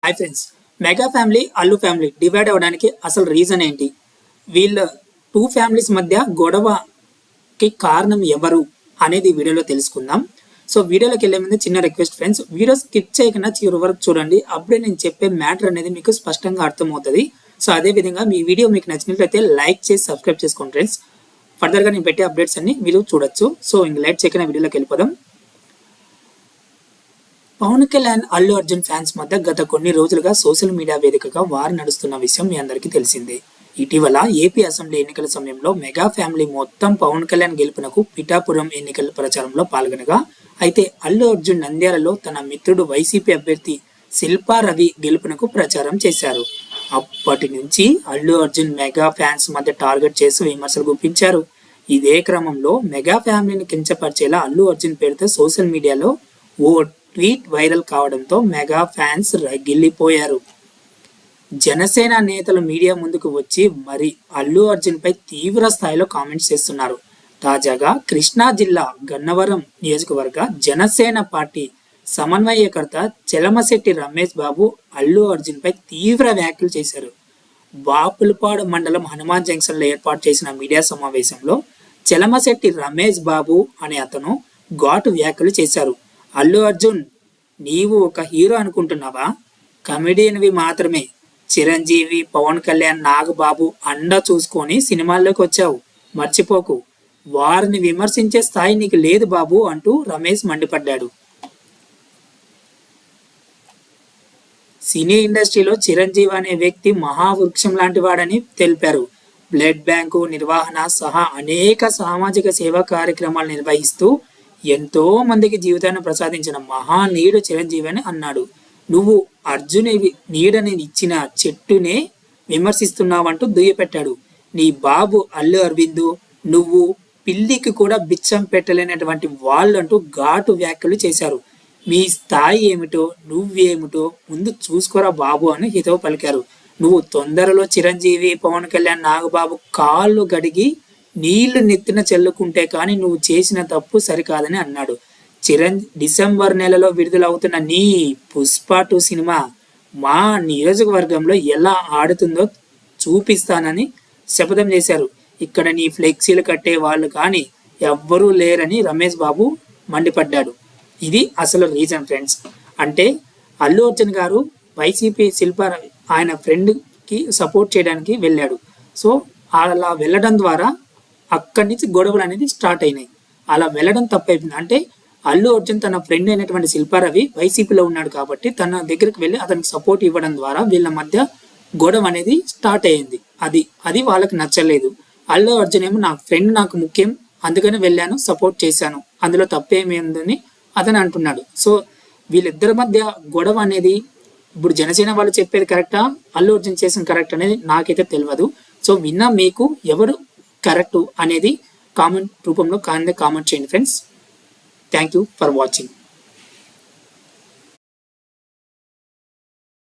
Hi friends, mega family Allu family divide అవ్వడానికి అసలు reason ఏంటి? వీళ్ళ టూ ఫ్యామిలీస్ మధ్య గొడవకి కారణం ఎవరు అనేది వీడియోలో తెలుసుకుందాం. సో వీడియోలోకి వెళ్ళే ముందు చిన్న రిక్వెస్ట్ ఫ్రెండ్స్, వీడియో స్కిప్ చేయకుండా చివరి వరకు చూడండి. అప్పుడే నేను చెప్పే మ్యాటర్ అనేది మీకు స్పష్టంగా అర్థమవుతుంది. సో అదే విధంగా మీ వీడియో మీకు నచ్చినట్లయితే లైక్ చేసి సబ్స్క్రైబ్ చేసుకోండి ఫ్రెండ్స్. ఫర్దర్గా నేను పెట్టే అప్డేట్స్ అన్ని మీరు చూడొచ్చు. సో ఇంక లైట్ చేయకుండా వీడియోలోకి వెళ్ళిపోదాం. పవన్ కళ్యాణ్ అల్లు అర్జున్ ఫ్యాన్స్ మధ్య గత కొన్ని రోజులుగా సోషల్ మీడియా వేదికగా వారు నడుస్తున్న విషయం మీ అందరికీ తెలిసిందే. ఇటీవల ఏపీ అసెంబ్లీ ఎన్నికల సమయంలో మెగా ఫ్యామిలీ మొత్తం పవన్ కళ్యాణ్ గెలుపునకు పిఠాపురం ఎన్నికల ప్రచారంలో పాల్గొనగా, అయితే అల్లు అర్జున్ నంద్యాలలో తన మిత్రుడు వైసీపీ అభ్యర్థి శిల్పా రవి గెలుపునకు ప్రచారం చేశారు. అప్పటి నుంచి అల్లు అర్జున్ మెగా ఫ్యాన్స్ మధ్య టార్గెట్ చేసి విమర్శలు గుప్పించారు. ఇదే క్రమంలో మెగా ఫ్యామిలీని కించపరిచేలా అల్లు అర్జున్ పేరుతో సోషల్ మీడియాలో ఓ ట్వీట్ వైరల్ కావడంతో మెగా ఫ్యాన్స్ రగిలిపోయారు. జనసేన నేతలు మీడియా ముందుకు వచ్చి మరి అల్లు అర్జున్ పై తీవ్ర స్థాయిలో కామెంట్స్ చేస్తున్నారు. తాజాగా కృష్ణా జిల్లా గన్నవరం నియోజకవర్గ జనసేన పార్టీ సమన్వయకర్త చెలమశెట్టి రమేష్ బాబు అల్లు అర్జున్ పై తీవ్ర వ్యాఖ్యలు చేశారు. బాపులపాడు మండలం హనుమాన్ జంక్షన్ లో ఏర్పాటు చేసిన మీడియా సమావేశంలో చెలమశెట్టి రమేష్ బాబు అనే అతను ఘాటు వ్యాఖ్యలు చేశారు. అల్లు అర్జున్, నీవు ఒక హీరో అనుకుంటున్నావా? కమెడియన్వి మాత్రమే. చిరంజీవి, పవన్ కళ్యాణ్, నాగబాబు అండ చూసుకొని సినిమాల్లోకి వచ్చావు. మర్చిపోకు. వారిని విమర్శించే స్థాయి నీకు లేదు బాబు అంటూ రమేష్ మండిపడ్డాడు. సినీ ఇండస్ట్రీలో చిరంజీవి అనే వ్యక్తి మహావృక్షం లాంటి వాడని తెలిపారు. బ్లడ్ బ్యాంకు నిర్వహణ సహా అనేక సామాజిక సేవా కార్యక్రమాలు నిర్వహిస్తూ ఎంతో మందికి జీవితాన్ని ప్రసాదించిన మహానీయుడు చిరంజీవి అని అన్నాడు. నువ్వు అర్జున్ నీడని ఇచ్చిన చెట్టునే విమర్శిస్తున్నావంటూ దుయ్యపెట్టాడు. నీ బాబు అల్లు అరవింద్, నువ్వు పిల్లికి కూడా బిచ్చం పెట్టలేనటువంటి వాళ్ళంటూ ఘాటు వ్యాఖ్యలు చేశారు. మీ స్థాయి ఏమిటో నువ్వేమిటో ముందు చూసుకోరా బాబు అని హితవు పలికారు. నువ్వు తొందరలో చిరంజీవి, పవన్ కళ్యాణ్, నాగబాబు కాళ్ళు గడిగి నీళ్లు నెత్తిన చెల్లుకుంటే కానీ నువ్వు చేసిన తప్పు సరికాదని అన్నాడు. డిసెంబర్ నెలలో విడుదలవుతున్న నీ పుష్ప 2 సినిమా మా నియోజకవర్గంలో ఎలా ఆడుతుందో చూపిస్తానని శపథం చేశారు. ఇక్కడ నీ ఫ్లెక్సీలు కట్టే వాళ్ళు కానీ ఎవ్వరూ లేరని రమేష్ బాబు మండిపడ్డాడు. ఇది అసలు రీజన్ ఫ్రెండ్స్. అంటే అల్లు అర్జున్ గారు వైసీపీ శిల్పా ఆయన ఫ్రెండ్కి సపోర్ట్ చేయడానికి వెళ్ళాడు. సో అలా వెళ్ళడం ద్వారా అక్కడి నుంచి గొడవలు అనేది స్టార్ట్ అయినాయి. అలా వెళ్ళడం తప్పైపోయింది. అంటే అల్లు అర్జున్ తన ఫ్రెండ్ అయినటువంటి శిల్పా రవి వైసీపీలో ఉన్నాడు కాబట్టి తన దగ్గరికి వెళ్ళి అతనికి సపోర్ట్ ఇవ్వడం ద్వారా వీళ్ళ మధ్య గొడవ అనేది స్టార్ట్ అయ్యింది. అది వాళ్ళకి నచ్చలేదు. అల్లు అర్జున్ ఏమో నా ఫ్రెండ్ నాకు ముఖ్యం, అందుకని వెళ్ళాను, సపోర్ట్ చేశాను, అందులో తప్పేమైందని అతను అంటున్నాడు. సో వీళ్ళిద్దరి మధ్య గొడవ అనేది ఇప్పుడు జనసేన వాళ్ళు చెప్పేది కరెక్టా, అల్లు అర్జున్ చేసిన కరెక్ట్ అనేది నాకైతే తెలియదు. సో విన్నా మీకు ఎవరు కరెక్ట్ అనేది కామెంట్ రూపంలో కామెంట్ చేయండి friends. Thank you for watching.